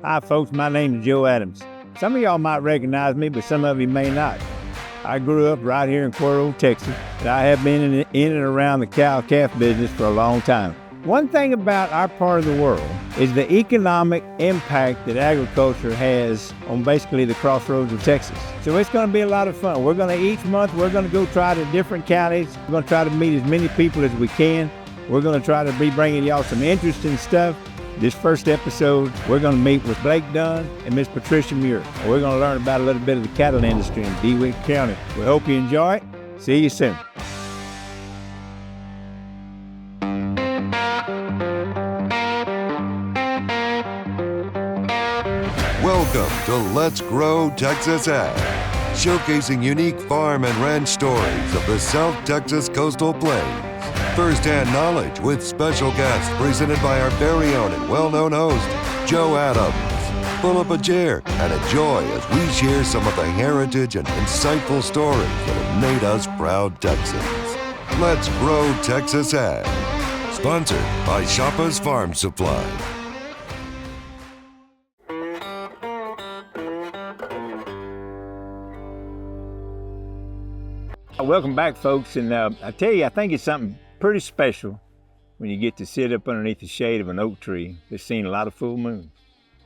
Hi folks, my name is Joe Adams. Some of y'all might recognize me, but some of you may not. I grew up right here in Cuero, Texas, and I have been in and around the cow-calf business for a long time. One thing about our part of the world is the economic impact that agriculture has on basically the crossroads of Texas. So it's going to be a lot of fun. Each month, we're going to go try to different counties. We're going to try to meet as many people as we can. We're going to try to be bringing y'all some interesting stuff. This first episode, we're going to meet with Blake Dunn and Miss Patricia Muir. We're going to learn about a little bit of the cattle industry in DeWitt County. We hope you enjoy it. See you soon. Welcome to Let's Grow Texas Ag, showcasing unique farm and ranch stories of the South Texas coastal plains. First-hand knowledge with special guests presented by our very own and well-known host, Joe Adams. Pull up a chair and enjoy as we share some of the heritage and insightful stories that have made us proud Texans. Let's Grow Texas Ag, sponsored by Shoppa's Farm Supply. Welcome back, folks, and I tell you, I think it's something pretty special when you get to sit up underneath the shade of an oak tree that's seen a lot of full moons.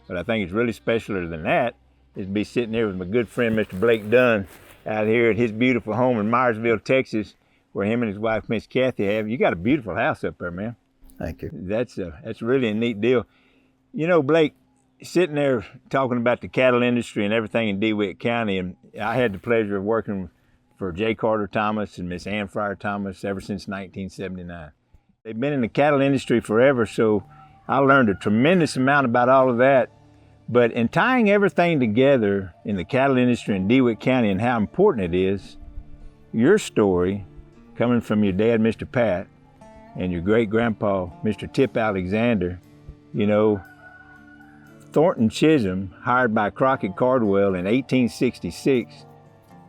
But I think it's really specialer than that is to be sitting there with my good friend, Mr. Blake Dunn, out here at his beautiful home in Myersville, Texas, where him and his wife, Miss Kathy, have. You got a beautiful house up there, man. Thank you. That's really a neat deal. You know, Blake, sitting there talking about the cattle industry and everything in DeWitt County, and I had the pleasure of working for J. Carter Thomas and Miss Ann Fryer Thomas ever since 1979. They've been in the cattle industry forever, so I learned a tremendous amount about all of that. But in tying everything together in the cattle industry in DeWitt County and how important it is, your story, coming from your dad, Mr. Pat, and your great-grandpa, Mr. Tip Alexander, you know, Thornton Chisholm, hired by Crockett Cardwell in 1866,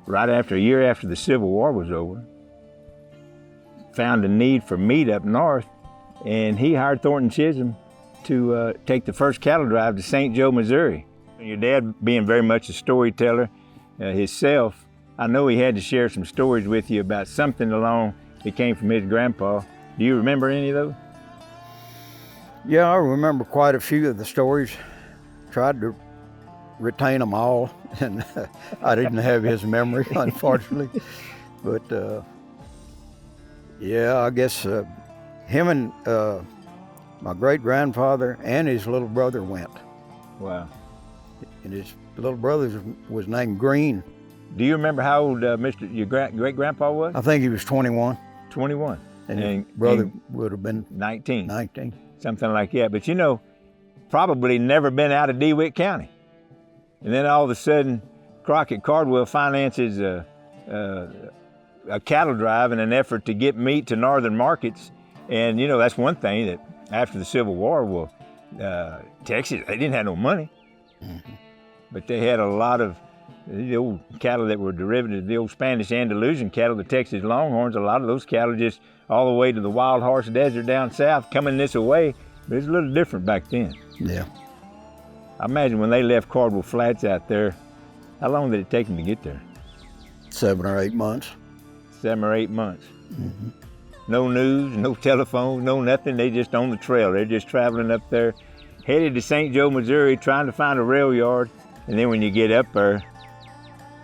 right after a year after the Civil War was over, found a need for meat up north, and he hired Thornton Chisholm to take the first cattle drive to St. Joe, Missouri. Your dad, being very much a storyteller himself, I know he had to share some stories with you about something along that came from his grandpa. Do you remember any of those? Yeah, I remember quite a few of the stories. Tried to retain them all, and I didn't have his memory, unfortunately. But yeah, I guess him and my great-grandfather and his little brother went. Wow. And his little brother was named Green. Do you remember how old your great-grandpa was? I think he was 21. 21. And his brother would have been 19. 19. Something like that. But you know, probably never been out of DeWitt County. And then all of a sudden, Crockett Cardwell finances a cattle drive in an effort to get meat to northern markets. And you know, that's one thing that after the Civil War, Texas, they didn't have no money. Mm-hmm. But they had a lot of the old cattle that were derivatives, the old Spanish Andalusian cattle, the Texas Longhorns. A lot of those cattle just all the way to the Wild Horse Desert down south, coming this way. But it's a little different back then. Yeah. I imagine when they left Cardwell Flats out there, how long did it take them to get there? 7 or 8 months. 7 or 8 months. Mm-hmm. No news, no telephone, no nothing. They just on the trail. They're just traveling up there, headed to St. Joe, Missouri, trying to find a rail yard. And then when you get up there,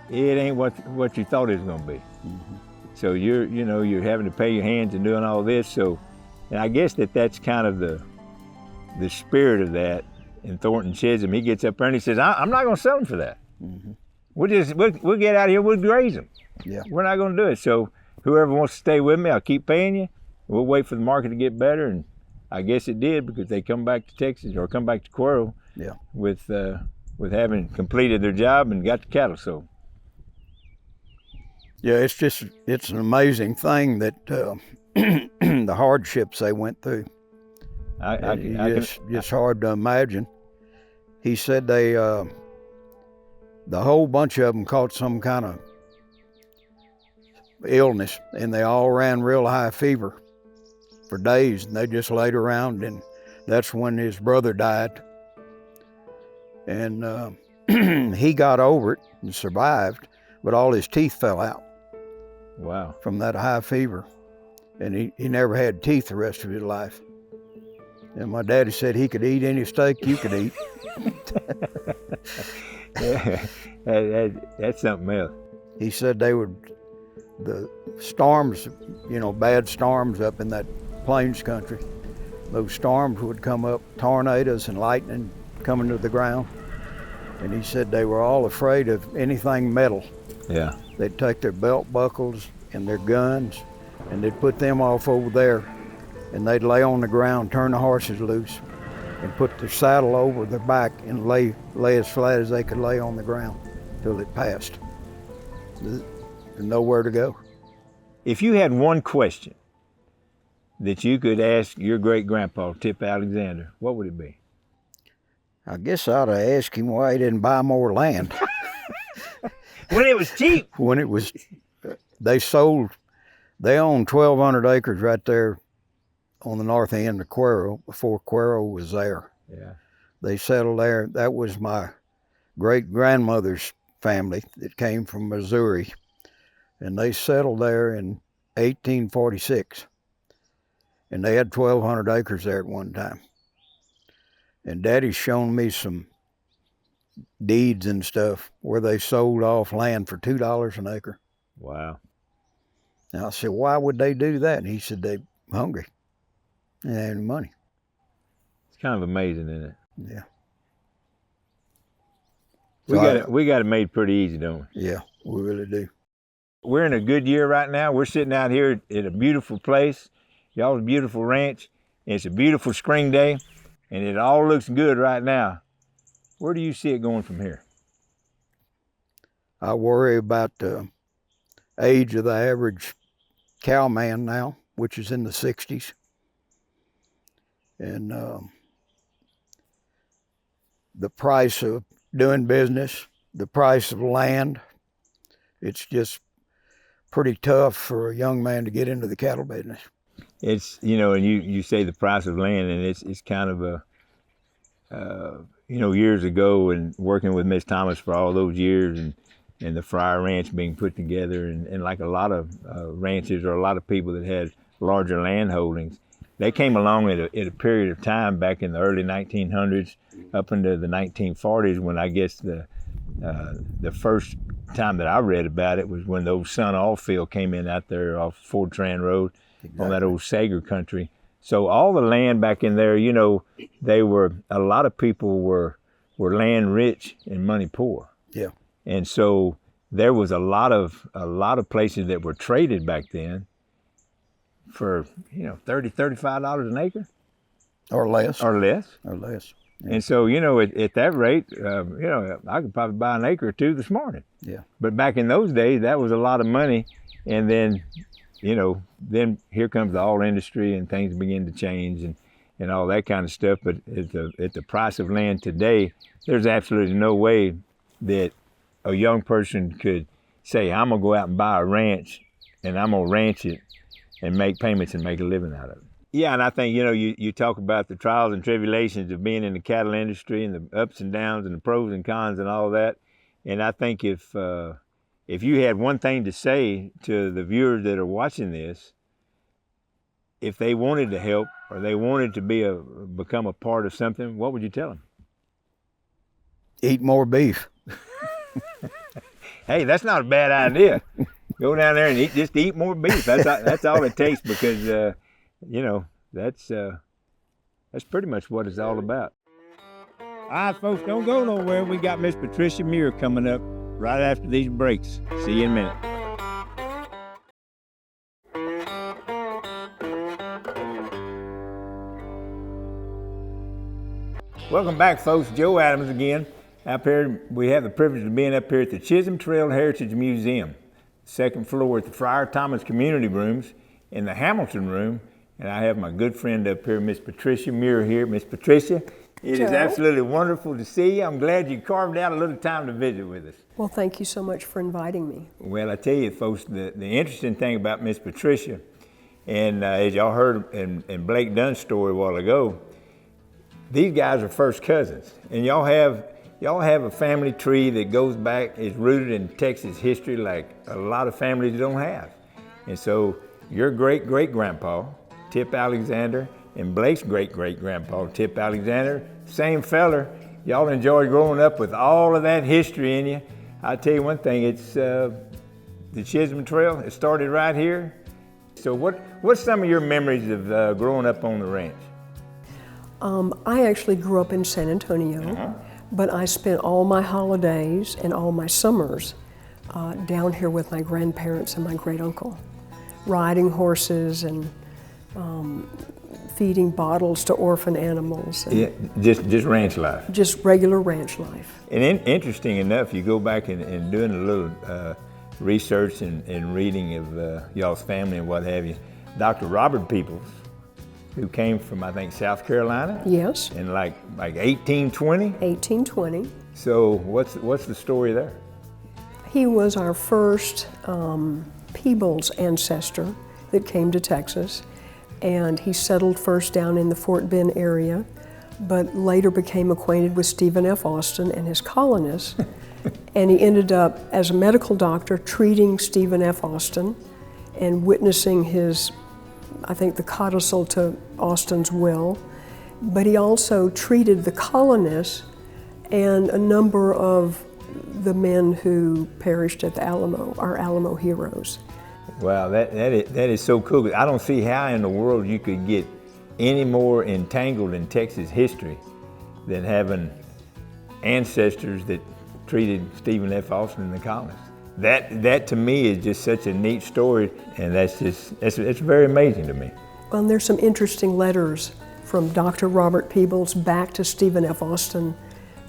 it ain't what you thought it was going to be. Mm-hmm. So you're having to pay your hands and doing all this. So, and I guess that's kind of the spirit of that. And Thornton Chisholm, he gets up there and he says, I'm not going to sell them for that. Mm-hmm. We'll get out of here, we'll graze them. Yeah. We're not going to do it. So whoever wants to stay with me, I'll keep paying you. We'll wait for the market to get better. And I guess it did, because they come back to Texas or come back to Cuero, yeah, with having completed their job and got the cattle sold. Yeah, it's an amazing thing that the hardships they went through. It's hard to imagine. He said the whole bunch of them caught some kind of illness, and they all ran real high fever for days, and they just laid around, and that's when his brother died. And he got over it and survived, but all his teeth fell out Wow. from that high fever. And he never had teeth the rest of his life. And my daddy said he could eat any steak you could eat. Yeah, that's something else. He said the storms, bad storms up in that plains country, those storms would come up, tornadoes and lightning coming to the ground. And he said they were all afraid of anything metal. Yeah. They'd take their belt buckles and their guns, and they'd put them off over there, and they'd lay on the ground, turn the horses loose, and put the saddle over their back and lay as flat as they could lay on the ground till it passed. There's nowhere to go. If you had one question that you could ask your great-grandpa, Tip Alexander, what would it be? I guess I ought to ask him why he didn't buy more land. When it was cheap. When it was, they owned 1,200 acres right there on the north end of Cuero before Cuero was there. Yeah. They settled there. That was my great-grandmother's family that came from Missouri. And they settled there in 1846. And they had 1,200 acres there at one time. And Daddy's shown me some deeds and stuff where they sold off land for $2 an acre. Wow. And I said, why would they do that? And he said, they hungry. They had any money. It's kind of amazing, isn't it? Yeah. We got it made pretty easy, don't we? Yeah, we really do. We're in a good year right now. We're sitting out here at a beautiful place, y'all's beautiful ranch. And it's a beautiful spring day, and it all looks good right now. Where do you see it going from here? I worry about the age of the average cowman now, which is in the 60s. And the price of doing business, the price of land, it's just pretty tough for a young man to get into the cattle business. It's, and you say the price of land, and it's kind of a, years ago, and working with Miss Thomas for all those years, and the Friar Ranch being put together, and like a lot of ranches or a lot of people that had larger land holdings, they came along at a period of time back in the early 1900s up into the 1940s, when I guess the first time that I read about it was when the old Sun Oil Field came in out there off Ford Tran Road. Exactly. On that old Sager country. So all the land back in there, a lot of people were land rich and money poor. Yeah. And so there was a lot of places that were traded back then for, $30, $35 an acre. Or less. Yeah. And so, at that rate, I could probably buy an acre or two this morning. Yeah. But back in those days, that was a lot of money. And then, then here comes the oil industry and things begin to change and all that kind of stuff. But at the price of land today, there's absolutely no way that a young person could say, I'm going to go out and buy a ranch and I'm going to ranch it and make payments and make a living out of it. Yeah, and I think, you talk about the trials and tribulations of being in the cattle industry and the ups and downs and the pros and cons and all that. And I think if you had one thing to say to the viewers that are watching this, if they wanted to help or they wanted to become a part of something, what would you tell them? Eat more beef. Hey, that's not a bad idea. Go down there and just eat more beef. That's all it takes, because that's pretty much what it's all about. All right, folks, don't go nowhere. We got Miss Patricia Muir coming up right after these breaks. See you in a minute. Welcome back, folks. Joe Adams again. Up here, we have the privilege of being up here at the Chisholm Trail Heritage Museum, second floor at the Friar Thomas Community Rooms, in the Hamilton Room, and I have my good friend up here, Miss Patricia Muir here. Miss Patricia, it is absolutely wonderful to see you. I'm glad you carved out a little time to visit with us. Well, thank you so much for inviting me. Well, I tell you, folks, the interesting thing about Miss Patricia, and as y'all heard in Blake Dunn's story a while ago, these guys are first cousins, and y'all have y'all have a family tree that goes back, is rooted in Texas history like a lot of families don't have. And so your great-great-grandpa, Tip Alexander, and Blake's great-great-grandpa, Tip Alexander, same feller. Y'all enjoyed growing up with all of that history in you. I'll tell you one thing, it's the Chisholm Trail. It started right here. So what's some of your memories of growing up on the ranch? I actually grew up in San Antonio, but I spent all my holidays and all my summers down here with my grandparents and my great uncle, riding horses and feeding bottles to orphan animals. Yeah, just ranch life. Just regular ranch life. And interesting enough, you go back and doing a little research and reading of y'all's family and what have you. Dr. Robert Peoples, who came from, I think, South Carolina? Yes. In like 1820? 1820. So what's the story there? He was our first Peebles ancestor that came to Texas, and he settled first down in the Fort Bend area, but later became acquainted with Stephen F. Austin and his colonists, and he ended up, as a medical doctor, treating Stephen F. Austin and witnessing his, I think, the codicil to Austin's will, but he also treated the colonists and a number of the men who perished at the Alamo, our Alamo heroes. Wow, that is so cool. I don't see how in the world you could get any more entangled in Texas history than having ancestors that treated Stephen F. Austin and the colonists. That to me is just such a neat story, and it's very amazing to me. Well, and there's some interesting letters from Dr. Robert Peebles back to Stephen F. Austin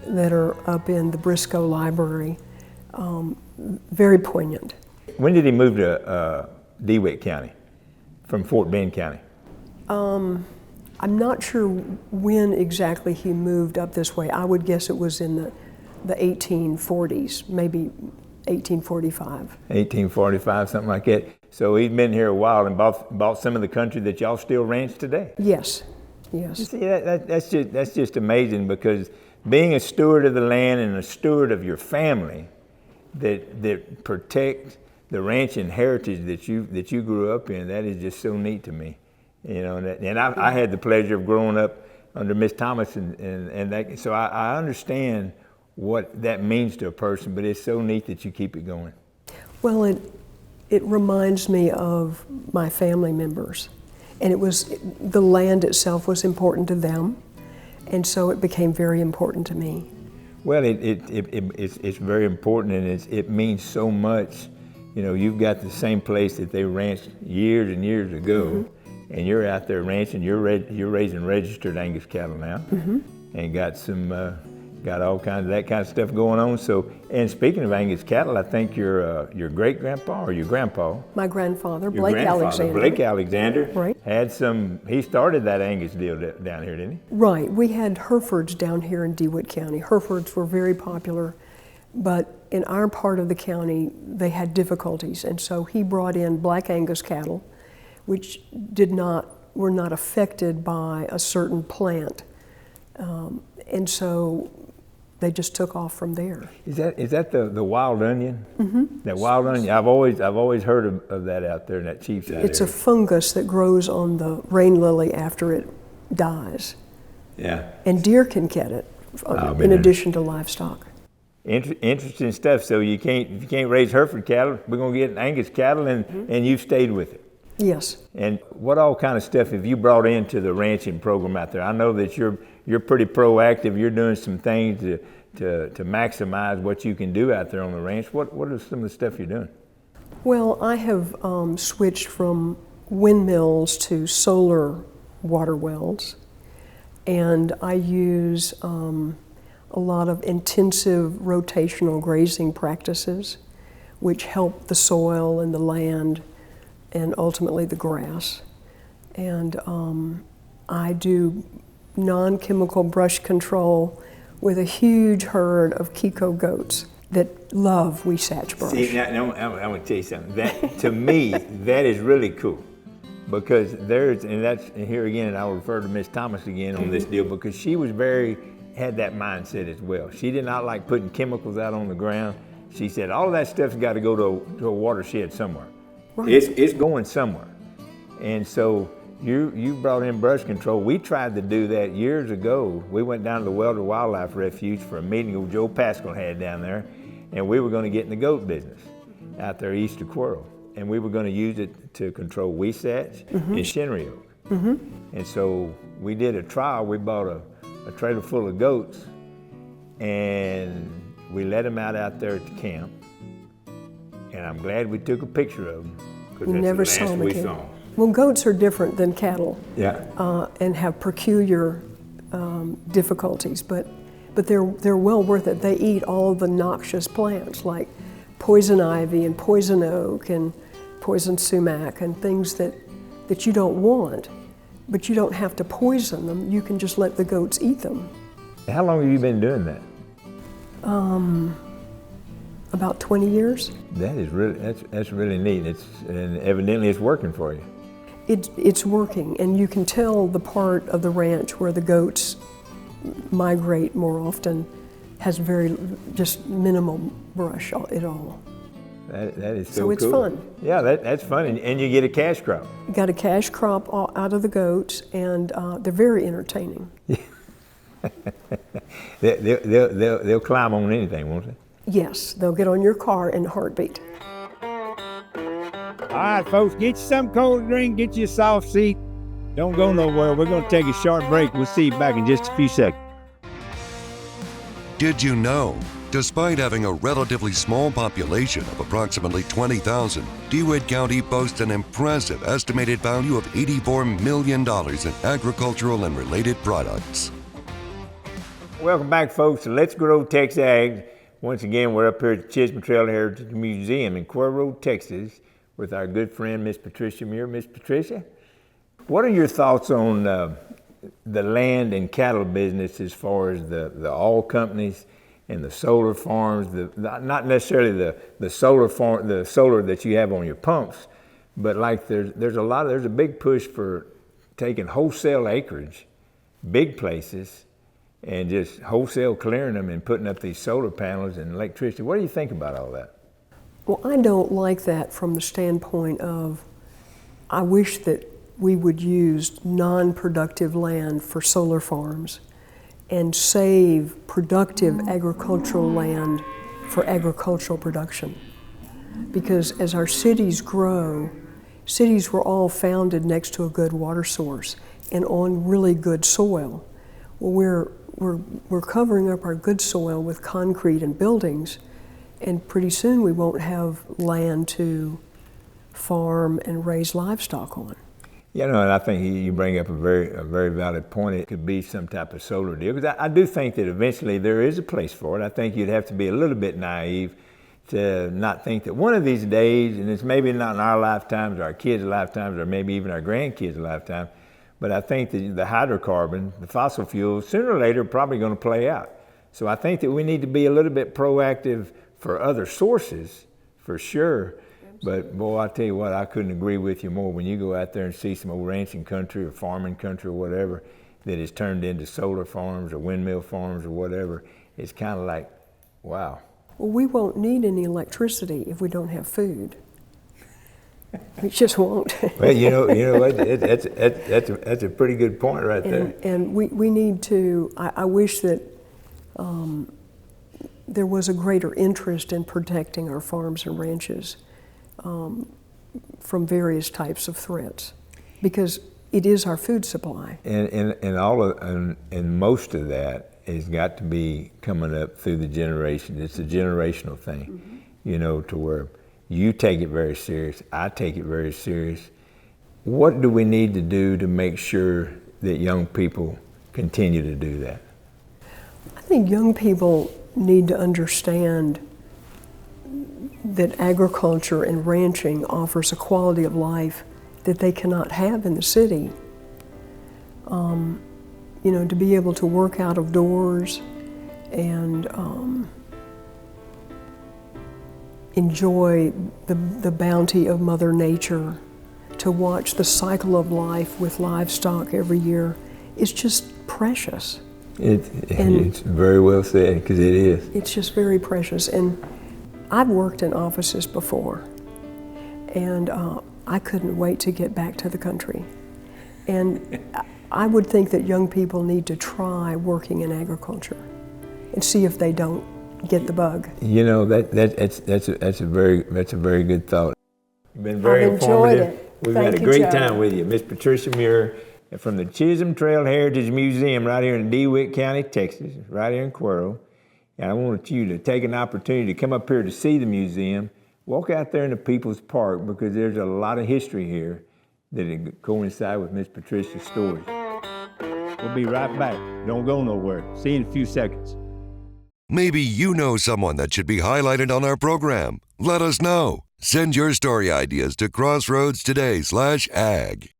that are up in the Briscoe Library. Very poignant. When did he move to DeWitt County from Fort Bend County? I'm not sure when exactly he moved up this way. I would guess it was in the 1840s, maybe 1845. 1845, something like that. So he's been here a while and bought some of the country that y'all still ranch today. Yes, yes. You see, that's just amazing, because being a steward of the land and a steward of your family that protect the ranching heritage that you grew up in, that is just so neat to me. You know, and I had the pleasure of growing up under Miss Thomas, and that, so I understand what that means to a person, but it's so neat that you keep it going. Well, it reminds me of my family members, and the land itself was important to them, and so it became very important to me. Well, it's very important, and it means so much. You know, you've got the same place that they ranched years and years ago, and you're out there ranching. You're raising registered Angus cattle now, and got all kinds of that kind of stuff going on. So, and speaking of Angus cattle, I think your great grandpa or your grandpa, My grandfather, your Blake grandfather, Alexander. Blake Alexander, Right. had some. He started that Angus deal down here, didn't he? Right. We had Herefords down here in DeWitt County. Herefords were very popular, but in our part of the county, they had difficulties, and so he brought in black Angus cattle, which were not affected by a certain plant, and so they just took off from there. Is that the wild onion? That wild onion. I've always heard of that out there in that Cheapside It's a area. fungus that grows on the rain lily after it dies, Yeah. and deer can get it in addition to livestock. Interesting stuff. So if you can't raise Hereford cattle, we're gonna get Angus cattle, and you've stayed with it. Yes. And what all kind of stuff have you brought into the ranching program out there? I know that you're pretty proactive. You're doing some things to maximize what you can do out there on the ranch. What are some of the stuff you're doing? Well, I have switched from windmills to solar water wells, and I use a lot of intensive rotational grazing practices, which help the soil and the land and ultimately the grass. And I do non-chemical brush control with a huge herd of Kiko goats that love Wasatch brush. See, now, I'm going to tell you something. That, to me, that is really cool, because and here again, and I'll refer to Miss Thomas again on this deal, because she was very had that mindset as well. She did not like putting chemicals out on the ground. She said, all of that stuff's got to go to a watershed somewhere. Right. It's going somewhere. And so you brought in brush control. We tried to do that years ago. We went down to the Welder Wildlife Refuge for a meeting that Joe Pascal had down there, and we were going to get in the goat business out there east of Quirrell. And we were going to use it to control weesats and shinnery oak. And so we did a trial. We bought a trailer full of goats, and we let them out there at the camp. And I'm glad we took a picture of them, because You that's never the saw last them we again. saw them. Well, goats are different than cattle. Yeah. And have peculiar difficulties, but they're well worth it. They eat all the noxious plants like poison ivy and poison oak and poison sumac and things that you don't want, but you don't have to poison them. You can just let the goats eat them. How long have you been doing that? About 20 years. That is really, that's really neat. And evidently it's working for you. It's working, and you can tell the part of the ranch where the goats migrate more often has just minimal brush at all. That is so So it's cool. fun. Yeah, that's fun, and you get a cash crop. Got a cash crop out of the goats, and they're very entertaining. They'll climb on anything, won't they? Yes, they'll get on your car in a heartbeat. All right, folks, get you some cold drink, get you a soft seat. Don't go nowhere. We're going to take a short break. We'll see you back in just a few seconds. Did you know? Despite having a relatively small population of approximately 20,000, DeWitt County boasts an impressive estimated value of $84 million in agricultural and related products. Welcome back, folks, to Let's Grow Tex Ag. Once again, we're up here at the Chisholm Trail Heritage Museum in Quirrell, Texas, with our good friend, Miss Patricia Muir. Miss Patricia, what are your thoughts on the land and cattle business as far as the oil companies and the solar farms? Not necessarily the solar farm, the solar that you have on your pumps, but like there's a big push for taking wholesale acreage, big places, and just wholesale clearing them and putting up these solar panels and electricity. What do you think about all that? Well, I don't like that from the standpoint of, I wish that we would use non-productive land for solar farms and save productive agricultural land for agricultural production. Because as our cities grow, cities were all founded next to a good water source and on really good soil. Well, we're covering up our good soil with concrete and buildings, and pretty soon we won't have land to farm and raise livestock on. You know, and I think you bring up a very valid point. It could be some type of solar deal, because I do think that eventually there is a place for it. I think you'd have to be a little bit naive to not think that one of these days, and it's maybe not in our lifetimes, or our kids' lifetimes, or maybe even our grandkids' lifetime, but I think that the hydrocarbon, the fossil fuels, sooner or later are probably going to play out. So I think that we need to be a little bit proactive for other sources, for sure. But boy, I tell you what, I couldn't agree with you more. When you go out there and see some old ranching country or farming country or whatever that is turned into solar farms or windmill farms or whatever, it's kind of like, wow. Well, we won't need any electricity if we don't have food. We just won't. Well, you know what? That's a pretty good point right there. And we need to. I wish that there was a greater interest in protecting our farms and ranches from various types of threats, because it is our food supply. And most of that has got to be coming up through the generation. It's a generational thing, you know, to where you take it very serious, I take it very serious. What do we need to do to make sure that young people continue to do that? I think young people need to understand that agriculture and ranching offers a quality of life that they cannot have in the city. You know, to be able to work out of doors and enjoy the bounty of Mother Nature, to watch the cycle of life with livestock every year, is just precious. It's very well said, because it is. It's just very precious. And I've worked in offices before, and I couldn't wait to get back to the country. And I would think that young people need to try working in agriculture and see if they don't get the bug. You know, that's a very good thought. You've been very I've enjoyed informative. it. We've Thank had a you, great Joe. time with you. Miss Patricia Muir from the Chisholm Trail Heritage Museum right here in DeWitt County, Texas, right here in Cuero. And I want you to take an opportunity to come up here to see the museum, walk out there in the People's Park, because there's a lot of history here that coincide with Miss Patricia's stories. We'll be right back. Don't go nowhere. See you in a few seconds. Maybe you know someone that should be highlighted on our program. Let us know. Send your story ideas to crossroadstoday.com/ag.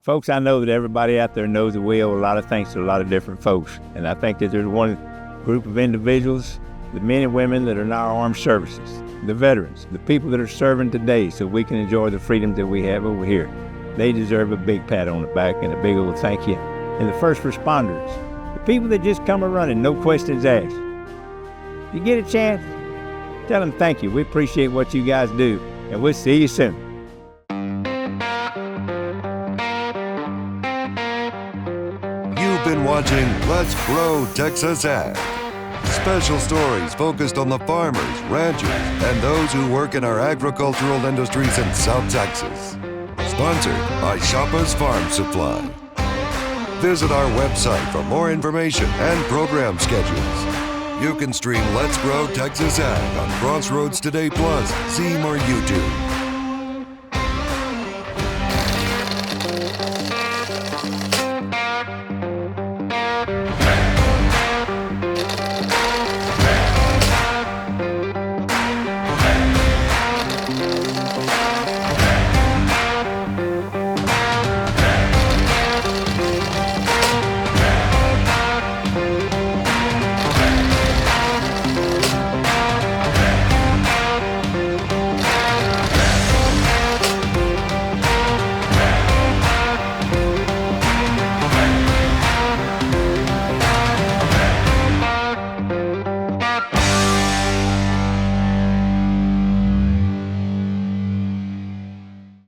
Folks, I know that everybody out there knows that we owe a lot of thanks to a lot of different folks. And I think that there's one group of individuals, the men and women that are in our armed services, the veterans, the people that are serving today so we can enjoy the freedoms that we have over here. They deserve a big pat on the back and a big old thank you. And the first responders, the people that just come running, no questions asked. If you get a chance, tell them thank you. We appreciate what you guys do, and we'll see you soon. You've been watching Let's Grow Texas Ag. Special stories focused on the farmers, ranchers, and those who work in our agricultural industries in South Texas. Sponsored by Shoppa's Farm Supply. Visit our website for more information and program schedules. You can stream Let's Grow Texas Ag on Crossroads Today Plus, Zeme, or YouTube.